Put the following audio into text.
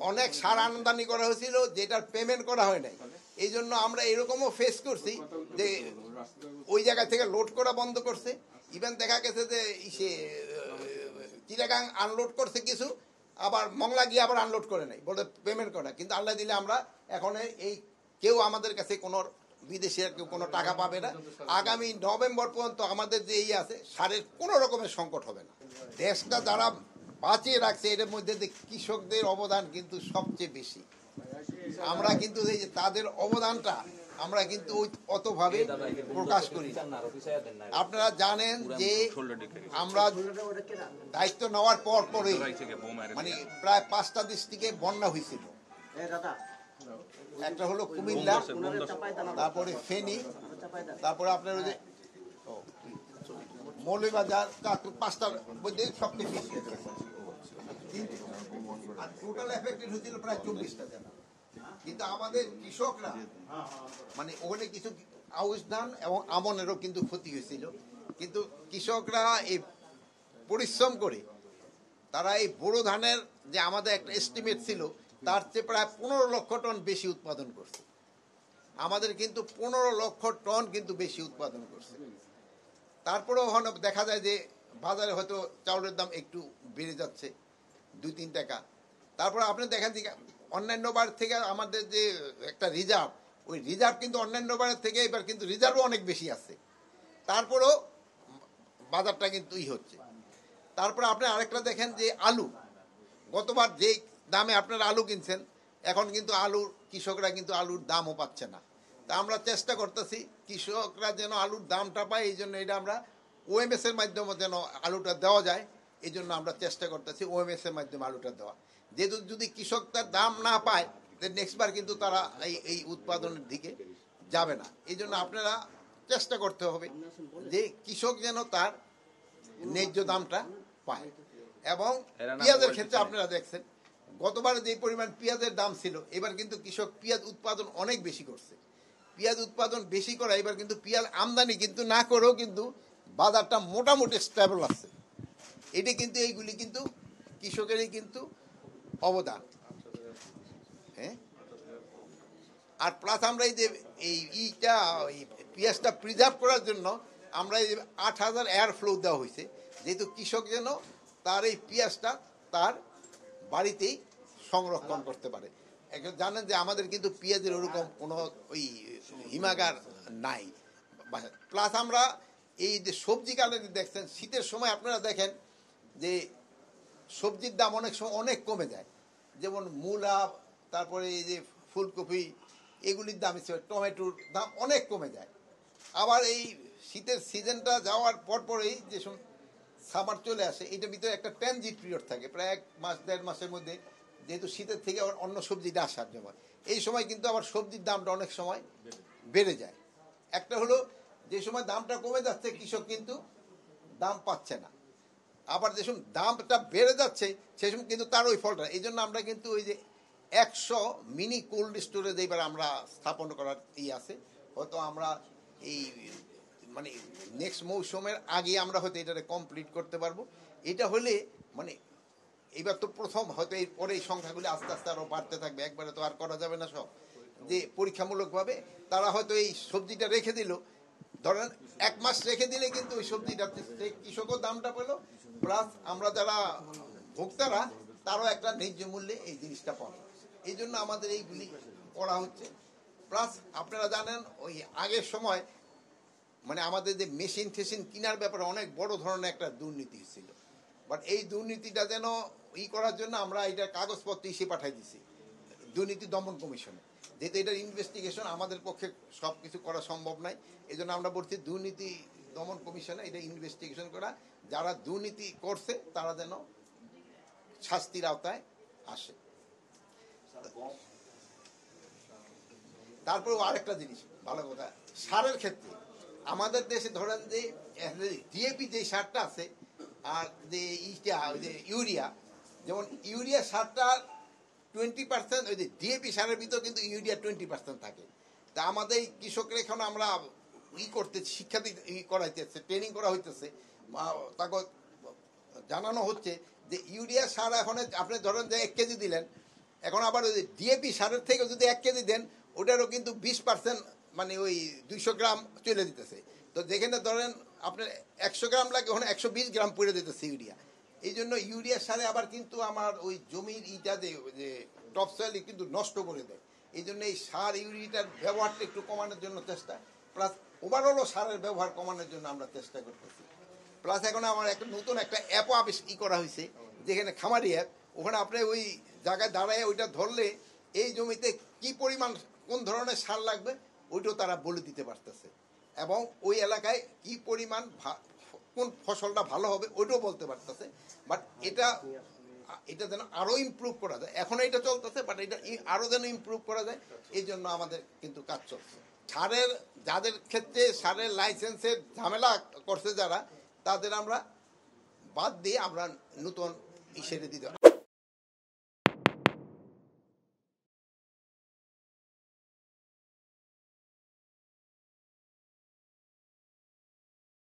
অনেক সার আমদানি করা হয়েছিল যেটার পেমেন্ট করা হয় নাই। এই জন্য আমরা এরকমও ফেস করছি যে ওই জায়গা থেকে লোড করা বন্ধ করছে। ইভেন দেখা গেছে যে সে চিটাগাং আনলোড করছে কিছু, আবার মংলা গিয়ে আবার আনলোড করে নাই, বলে পেমেন্ট করে না। কিন্তু আল্লাহ দিলে আমরা এখন এই কেউ আমাদের কাছে কোনো বিদেশে কেউ কোনো টাকা পাবে না। আগামী নভেম্বর পর্যন্ত আমাদের যে এই আছে সারের কোনো রকমের সংকট হবে না। দেশটা যারা বাঁচিয়ে রাখছে এর মধ্যে কৃষকদের অবদান কিন্তু সবচেয়ে বেশি। আমরা কিন্তু এই যে তাদের অবদানটা আমরা কিন্তু অতভাবে প্রকাশ করি। আপনারা জানেন যে আমরা দায়িত্ব নেওয়ার পরে মানে প্রায় 5টা ডিস্ট্রিক্টে বন্যা হয়েছিল। একটা হলো কুমিল্লা, তারপরে ফেনী, তারপরে আপনার ওই যে মৌলভীবাজার, 5টার মধ্যে সবচেয়ে বেশি। টোটাল এফেক্টেড হয়েছিল প্রায় 40টা জেলা। কিন্তু আমাদের কৃষকরা মানে ওখানে কিছু আউশ ধান এবং আমনেরও কিন্তু ক্ষতি হয়েছিল। কিন্তু কৃষকরা এই পরিশ্রম করে তারা এই বোরো ধানের যে আমাদের একটা এস্টিমেট ছিল তার চেয়ে প্রায় 15 লক্ষ টন বেশি উৎপাদন করছে। আমাদের কিন্তু 15 লক্ষ টন কিন্তু বেশি উৎপাদন করছে। তারপরেও দেখা যায় যে বাজারে হয়তো চাউলের দাম একটু বেড়ে যাচ্ছে 2-3 টাকা। তারপরে আপনি দেখেন যে অন্যান্য বার থেকে আমাদের যে একটা রিজার্ভ, ওই রিজার্ভ কিন্তু অন্যান্য বারের থেকে এবার কিন্তু রিজার্ভও অনেক বেশি আছে। তারপরেও বাজারটা কিন্তু হচ্ছে। তারপরে আপনি আরেকটা দেখেন যে আলু, গতবার যে দামে আপনারা আলু কিনছেন এখন কিন্তু আলুর কৃষকরা কিন্তু আলুর দামও পাচ্ছে না। তা আমরা চেষ্টা করতেছি কৃষকরা যেন আলুর দামটা পায়, এই জন্য এটা আমরা ওএমএস এর মাধ্যমে যেন আলুটা দেওয়া যায়, এই জন্য আমরা চেষ্টা করতেছি ওএমএস এর মাধ্যমে আলুটা দেওয়া। যেহেতু যদি কৃষক তার দাম না পায় নেক্সট বার কিন্তু তারা এই উৎপাদনের দিকে যাবে না। এই জন্য আপনারা চেষ্টা করতে হবে যে কৃষক যেন তার ন্যায্য দামটা পায়। এবং পেঁয়াজের ক্ষেত্রে আপনারা দেখছেন গতবার যে পরিমাণ পেঁয়াজের দাম ছিল এবার কিন্তু কৃষক পেঁয়াজ উৎপাদন অনেক বেশি করছে। পেঁয়াজ উৎপাদন বেশি করা এবার কিন্তু পেঁয়াজ আমদানি কিন্তু না করেও কিন্তু বাজারটা মোটামুটি স্টেবল আছে। এটি কিন্তু এইগুলি কিন্তু কৃষকেরই কিন্তু অবদান। হ্যাঁ, আর প্লাস আমরা এই যে এইটা পেঁয়াজটা প্রিজার্ভ করার জন্য আমরা এই 8000 এয়ার ফ্লো দেওয়া হয়েছে, যেহেতু কৃষক যেন তার এই পেঁয়াজটা তার বাড়িতেই সংরক্ষণ করতে পারে। জানেন যে আমাদের কিন্তু পেঁয়াজের ওরকম কোনো ওই হিমাগার নাই। প্লাস আমরা এই যে সবজি কালে দেখছেন শীতের সময় আপনারা দেখেন যে সবজির দাম অনেক সময় অনেক কমে যায়। যেমন মূলা, তারপরে এই যে ফুলকপি, এগুলির দাম টমেটোর দাম অনেক কমে যায়। আবার এই শীতের সিজনটা যাওয়ার পরেই যে সামার চলে আসে, এটার ভিতরে একটা ট্রানজিট পিরিয়ড থাকে প্রায় 1-1.5 মাসের মধ্যে, যেহেতু শীতের থেকে আবার অন্য সবজিটা আসার জন্য এই সময় কিন্তু আবার সবজির দামটা অনেক সময় বেড়ে যায়। একটা হলো যে সময় দামটা কমে যাচ্ছে কৃষক কিন্তু দাম পাচ্ছে না, আবার যে সময় দামটা বেড়ে যাচ্ছে সে সময় কিন্তু তার ওই ফলটা। এই জন্য আমরা কিন্তু ওই যে 100 মিনি কোল্ড স্টোরেজ এইবার আমরা স্থাপন করার আছে। হয়তো আমরা এই মানে নেক্সট মৌসুমের আগে আমরা হয়তো এটা কমপ্লিট করতে পারবো। এটা হলে মানে এইবার তো প্রথম, হয়তো এর পরে এই সংখ্যাগুলি আস্তে আস্তে আরও বাড়তে থাকবে, একবারে তো আর করা যাবে না সব। যে পরীক্ষামূলকভাবে তারা হয়তো এই সবজিটা রেখে দিল, ধরেন 1 মাস রেখে দিলে কিন্তু ওই সবজিটা কৃষকও দামটা পেল, প্লাস আমরা যারা ভোক্তারা তারও একটা ন্যায্য মূল্যে এই জিনিসটা পাবো। এই জন্য আমাদের এইগুলি করা হচ্ছে। প্লাস আপনারা জানেন ওই আগের সময় মানে আমাদের যে মেশিন টেশিন কেনার ব্যাপারে অনেক বড় ধরনের একটা দুর্নীতি ছিল। বাট এই দুর্নীতিটা যেন করার জন্য আমরা এটা কাগজপত্র ইসে পাঠাই দিছি দুর্নীতি দমন কমিশনে, যেহেতু এটার ইনভেস্টিগেশন আমাদের পক্ষে সব কিছু করা সম্ভব নয়। এই জন্য আমরা বলছি দুর্নীতি দমন কমিশনে এটা ইনভেস্টিগেশন করা, যারা দুর্নীতি করছে তারা যেন শাস্তির আওতায় আসে। তারপরে আরেকটা জিনিস ভালো কথা, সারের ক্ষেত্রে আমাদের দেশে ধরেন যে ডিএপি যে সারটা আছে আর যে ইউরিয়া, যেমন ইউরিয়া সারটা 20%, ওই যে ডিএপি সারের ভিতর কিন্তু ইউরিয়া 20% থাকে। তা আমাদের কৃষকরা এখন আমরা করতে শিক্ষা করাইতেছে, ট্রেনিং করা হইতেছে, তাকে জানানো হচ্ছে যে ইউরিয়া সার এখন আপনি ধরেন যে 1 কেজি দিলেন, এখন আবার ওই ডিএপি সারের থেকে যদি 1 কেজি দেন ওটারও কিন্তু 20% মানে ওই 200 গ্রাম চলে দিতেছে। তো যেখানে ধরেন আপনার 100 গ্রাম লাগে ওখানে 120 গ্রাম পড়ে দিতেছে ইউরিয়া। এই জন্য ইউরিয়া সারে আবার কিন্তু আমার ওই জমির ইটা যে টপ সয়েল কিন্তু নষ্ট করে দেয়। এই জন্য এই সার ইউরিয়াটার ব্যবহারটা একটু কমানোর জন্য চেষ্টা, প্লাস ওভারঅলও সারের ব্যবহার কমানোর জন্য আমরা চেষ্টা করতেছি। প্লাস এখন আমার একটা নতুন একটা অ্যাপও করা হয়েছে, যেখানে খামারি অ্যাপ, ওখানে আপনি ওই জায়গায় দাঁড়ায় ওইটা ধরলে এই জমিতে কি পরিমাণ কোন ধরনের সার লাগবে ওইটাও তারা বলে দিতে পারতেছে, এবং ওই এলাকায় কি পরিমাণ কোন ফসলটা ভালো হবে ওইটাও বলতে পারতেছে। বাট এটা যেন আরও ইমপ্রুভ করা যায়, এখন এটা চলতেছে, বাট এটা আরও যেন ইমপ্রুভ করা যায় এই জন্য আমাদের কিন্তু কাজ চলছে। সারের যাদের ক্ষেত্রে সারের লাইসেন্সের ঝামেলা করছে যারা, তাদের আমরা বাদ দিয়ে আমরা নতুন সেরে দিতে